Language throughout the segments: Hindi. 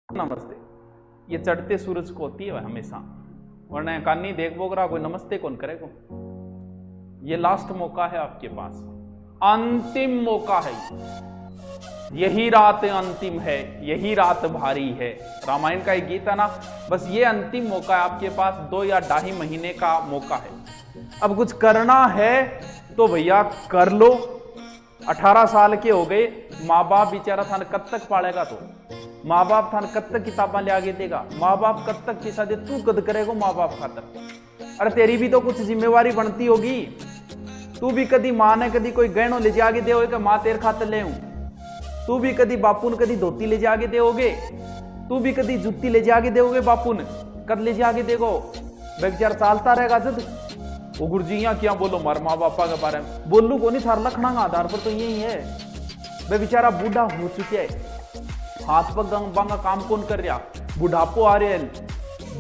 नमस्ते। ये चढ़ते सूरज को होती है हमेशा, वरना कानी देख बोगरा कोई नमस्ते कौन करेगा। ये लास्ट मौका है आपके पास, अंतिम मौका है। यही रात अंतिम है, यही रात भारी है। रामायण का एक गीत है ना, बस ये अंतिम मौका है आपके पास। 2 या 2.5 महीने का मौका है। अब कुछ करना है तो भैया कर लो। 18 साल के हो गए, माँ बाप बेचारा थाने कब तक पालेगा? तो माँ बाप थाने कब तक किताबा ले आगे देगा? माँ बाप कब तक पैसा दे? तू कद करेगा माँ बाप खातर? अरे तेरी भी तो कुछ जिम्मेवारी बनती होगी। तू भी कदी माँ ने कदी कोई गहनों ले जाके दे होगे, माँ तेरे खातर ले हूं। तू भी कदी बापू ने कदी धोती ले जाके दोगे, तू भी कदी जूती ले जाके दोगे बापू ने, कद ले जाके देखो बेचारा चालता रहेगा। जद वो गुरुजी यहाँ क्या बोलो मार माँ बापा के बारे में बोलू को नहीं, थार लखना का आधार पर तो यही है। वे बेचारा बूढ़ा हो चुके है, हाथ पर बांगा काम कौन कर रहा? बुढ़ापो आ रहे हैं,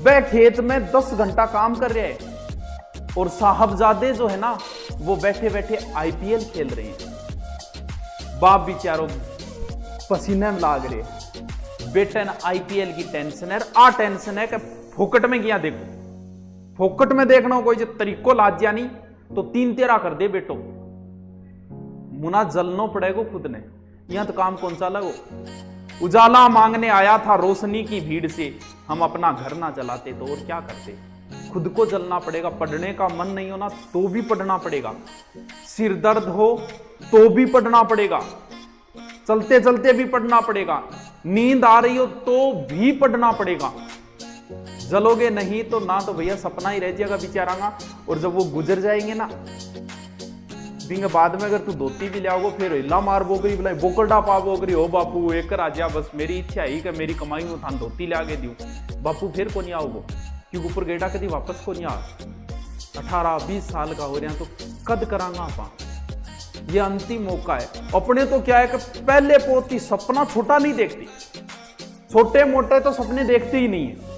वे खेत में 10 घंटा काम कर रहे हैं, और साहबजादे जो है ना वो बैठे बैठे IPL खेल रहे हैं। बाप बेचारों पसीने में लाग रहे, बेटे ने IPL की टेंशन है। आ टेंशन है कि फोकट में गया देखो, फोकट में देखना कोई जो तरीको लाज्या नहीं तो 3 तेरा कर दे बेटो। मुना जलनो पड़ेगा खुद ने, यहां तो काम कौन सा लगो। उजाला मांगने आया था रोशनी की भीड़ से, हम अपना घर ना जलाते तो और क्या करते? खुद को जलना पड़ेगा। पढ़ने का मन नहीं होना तो भी पढ़ना पड़ेगा, सिर दर्द हो तो भी पढ़ना पड़ेगा, चलते चलते भी पढ़ना पड़ेगा, नींद आ रही हो तो भी पढ़ना पड़ेगा। जलोगे नहीं तो ना तो भैया सपना ही रह जाएगा बेचारा का। और जब वो गुजर जाएंगे ना बिंग बाद में अगर तू धोती भी लाओगे फिर हिला मार बोगरी बुलाई बोकरडा पा बोगरी हो बापू एक राजा बस मेरी इच्छा है कि मेरी कमाई में थान धोती ला के दियो बापू फिर को नहीं आओगे, क्योंकि ऊपर गेटा कभी वापस को नहीं आ। 18-20 साल का हो रहा तो कद करांगा आप। ये अंतिम मौका है। अपने तो क्या है कि पहले पोती सपना छोटा नहीं देखती, छोटे मोटे तो सपने देखते ही नहीं है।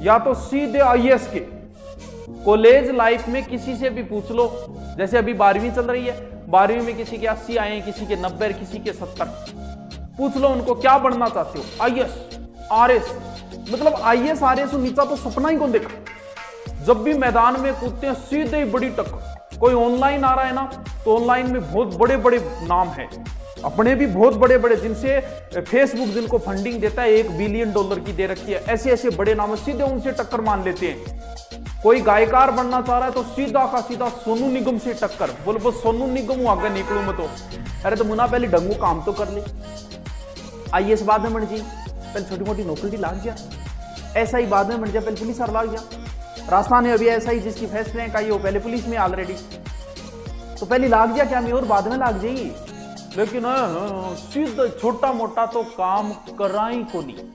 या तो सीधे IAS के। कॉलेज लाइफ में किसी से भी पूछ लो, जैसे अभी 12वीं चल रही है, 12वीं में किसी के 80 आए हैं, किसी के 90, किसी के 70। पूछ लो उनको क्या बनना चाहते हो? IAS RS, मतलब IAS RS नीचा तो सपना ही कौन देखा। जब भी मैदान में कूदते हैं सीधे बड़ी टक्कर। कोई ऑनलाइन आ रहा है ना तो ऑनलाइन में बहुत बड़े बड़े नाम है, अपने भी बहुत बड़े बड़े, जिनसे फेसबुक जिनको फंडिंग देता है $1 बिलियन की दे रखी है। ऐसे ऐसे बड़े नाम सीधे उनसे टक्कर मान लेते हैं। कोई गायकार बनना चाह रहा है तो सीधा का सीधा सोनू निगम से टक्कर, बोलो बस सोनू निगम आगे निकलू मैं तो। अरे तो मुना पहले ढंगू काम तो कर ले, IAS बाद में बन जी, पहले छोटी मोटी नौकरी लाग गया, ऐसा ही बाद में बन जाए, पहले पुलिस लाग गया। राजस्थान में अभी ऐसा ही जिसकी फर्स्ट रैंक आई हो पहले पुलिस में ऑलरेडी, तो पहले लाग गया क्या मैं और बाद में लाग जाएगी। लेकिन सीधा छोटा मोटा तो काम करा ही को नहीं।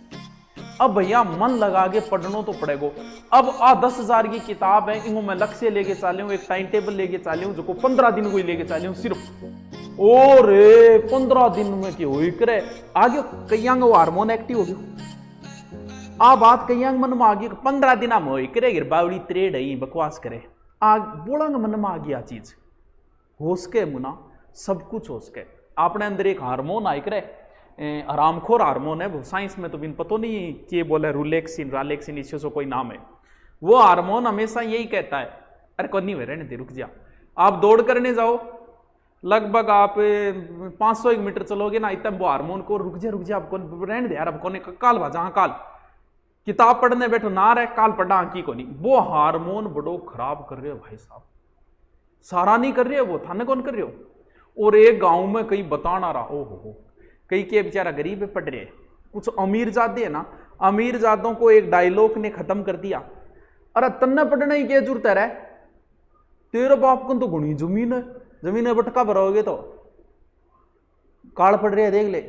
अब भैया मन लगा के पढ़ना तो पड़ेगा। अब 10,000 की किताब है, इनको मैं लक्ष्य लेके चाले हूँ, एक टाइम टेबल लेके चाले हूँ, जो 15 दिन को ही लेके चाले हूँ सिर्फ। और 15 दिन में क्यों हुई करे आगे कई वो हार्मोन एक्टिव हो गया। आ बात कई मन में आ गई 15 दिन में हुई करे गिरबावड़ी त्रेड है बकवास करे आ बोला मन में आ गया चीज होश के मुना सब कुछ होश के। अपने अंदर एक हार्मोन आई करे, आरामखोर हार्मोन है वो, साइंस में तो बिन पतो नहीं कि बोले रूलेक्सिन रालेक्सिन इससे सो कोई नाम है। वो हार्मोन हमेशा यही कहता है अरे कौन नहीं रहने दे रुक जा। आप दौड़ करने जाओ, लगभग आप 500 मीटर चलोगे ना, इतना वो हार्मोन को रुक जा अब कौन रहने दे यार, अब कौन काल भाजा काल किताब पढ़ने बैठो ना रहे काल पढ़ा की को नहीं। वो हार्मोन बड़ो खराब कर रहे हो भाई साहब, सारा नहीं कर रहे हो वो थाने कौन कर रहे हो। और एक गांव में कहीं बताना रहा हो कई के बेचारा गरीब पढ़ रहे, कुछ अमीर जादे है ना, अमीर जादों को एक डायलॉग ने खत्म कर दिया, अरे तन्ने पढ़ने की क्या जरूरत है, तेरे बाप को तो गुणी जमीन है, जमीन बटका भरोगे तो काल पड़ रहे है देख ले,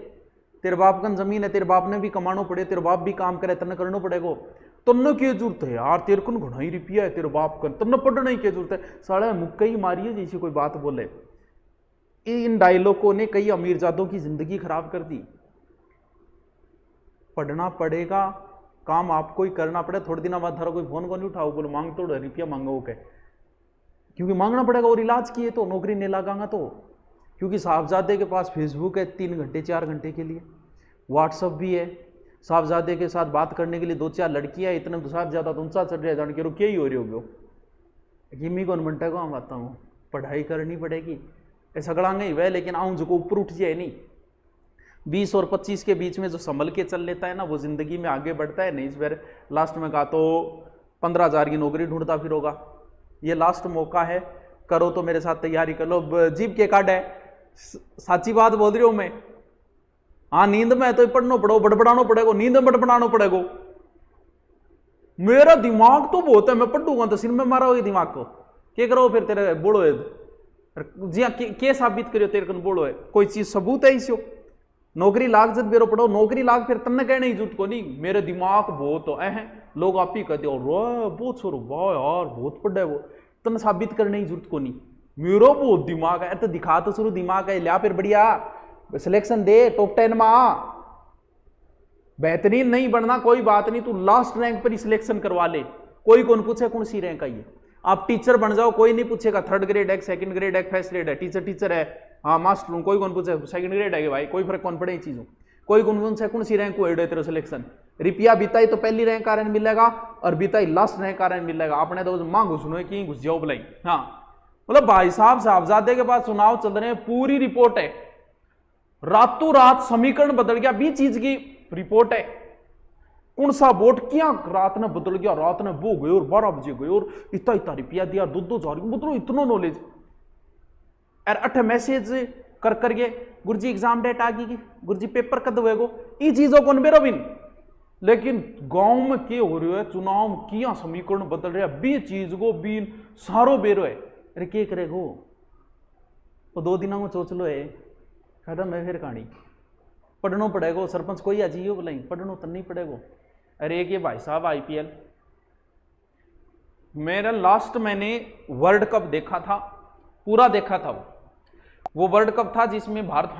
तेरे बाप का जमीन है, तेरे बाप ने भी कमाना पड़े, तेरे बाप भी काम करे तन्ने करना पड़ेगा। तन्ने की जरूरत है यार, तेरे को घुना ही रुपया है, तेरे बाप का तन्ने पढ़ने की जरूरत है। साढ़े मुक्का ही मारिए जैसी कोई बात बोले। इन डायलॉगों ने कई अमीरजादों की जिंदगी खराब कर दी। पढ़ना पड़ेगा, काम आपको ही करना पड़े। थोड़े दिन बाद थारा कोई फोन को नहीं उठाओ, बोलो मांग तो रुपया मांगो के, क्योंकि मांगना पड़ेगा। और इलाज किए तो नौकरी नहीं लगागा तो, क्योंकि साहबजादे के पास फेसबुक है 3 घंटे 4 घंटे के लिए, व्हाट्सअप भी है, साहबजादे के साथ बात करने के लिए 2-4 लड़कियां, इतने तो साहबजादा तो ऊंचा चढ़ रहे जान के क्या ही हो रही होगी। किमी कौन बनता को हम आता हूँ, पढ़ाई करनी पड़ेगी सगड़ा नहीं वह, लेकिन आऊँ जो ऊपर उठ जाए नहीं। 20 और 25 के बीच में जो संभल के चल लेता है ना, वो जिंदगी में आगे बढ़ता है। नहीं इस बार लास्ट में कहा तो 15,000 की नौकरी ढूंढता फिर होगा। ये लास्ट मौका है, करो तो मेरे साथ तैयारी कर लो। जीप के काट है, साची बात बोल रही हूं मैं। हाँ नींद में तो पढ़ना पड़ो, बड़बड़ाना पड़ेगा, नींद में बड़बड़ाना पड़ेगा। मेरा दिमाग तो बहुत है, मैं पढ़ूंगा तो सिर में मारा होगी दिमाग को। क्या करो फिर तेरे बोलो है जी हाँ, के साबित करियो तेरे कन बोलो है, कोई चीज सबूत है इसो। नौकरी लाग जब बेरो पढ़ो, नौकरी लाग फिर तन्ने कहने जरूरत को नहीं, मेरे दिमाग बहुत है। लोग आप ही कहते हो बहुत छोरो वाह यार बहुत पढ़ा है वो, तन्ने साबित करने की जरूरत को नहीं, मेरा बहुत दिमाग है। तो दिखा तो शुरू दिमाग है, लिया फिर बढ़िया सिलेक्शन दे, टॉप 10 में आ। बेहतरीन नहीं बनना कोई बात नहीं, तू लास्ट रैंक पर ही सिलेक्शन करवा ले, कोई कौन पूछे कौन सी रैंक आई है। आप टीचर बन जाओ, कोई नहीं पूछेगा 3rd ग्रेड है, 2nd ग्रेड है, 1st ग्रेड है। टीचर है, हाँ मास्टर हूं, कोई कौन पूछे 2nd ग्रेड है भाई, कोई फर्क कौन पड़े चीजों। कोई कौन से कौन सी रैंक हुए तेरा सिलेक्शन। रुपया बीता ही तो पहली रैंक कारण मिलेगा, और बीता ही लास्ट रैंक कारण मिलेगा। आपने तो मांग घुसनो की घुस जाओ बुलाई। हाँ मतलब भाई साहब साहबजादे के पास चुनाव चल रहे हैं, पूरी रिपोर्ट है, रातों रात समीकरण बदल गया, 20 चीज की रिपोर्ट है। कौन सा वोट क्या रात ने बदल गया, रात ने वो गए और 12 बजे गए और इतना रुपया दिया, 2-2 हजार, मतलब इतना नॉलेज। और 8 मैसेज कर करके गुरुजी एग्जाम डेट आ गई, गुरुजी पेपर कद हुएगो, ई चीजों को बेरो बिन। लेकिन गांव में क्या हो रहा है, चुनाव किया समीकरण बदल रहा है, 20 चीज को बिन सारो बेरो है। अरे क्या करेगो, वो 2 दिनों में सोच लो है, खत्म है फिर कहानी। पढ़ना पड़ेगा, सरपंच कोई आ जाइए बोला पढ़ना तो नहीं पड़ेगा। अरे ये भाई साहब IPL मेरा लास्ट मैंने वर्ल्ड कप देखा था, पूरा देखा था। वो वर्ल्ड कप था जिसमें भारत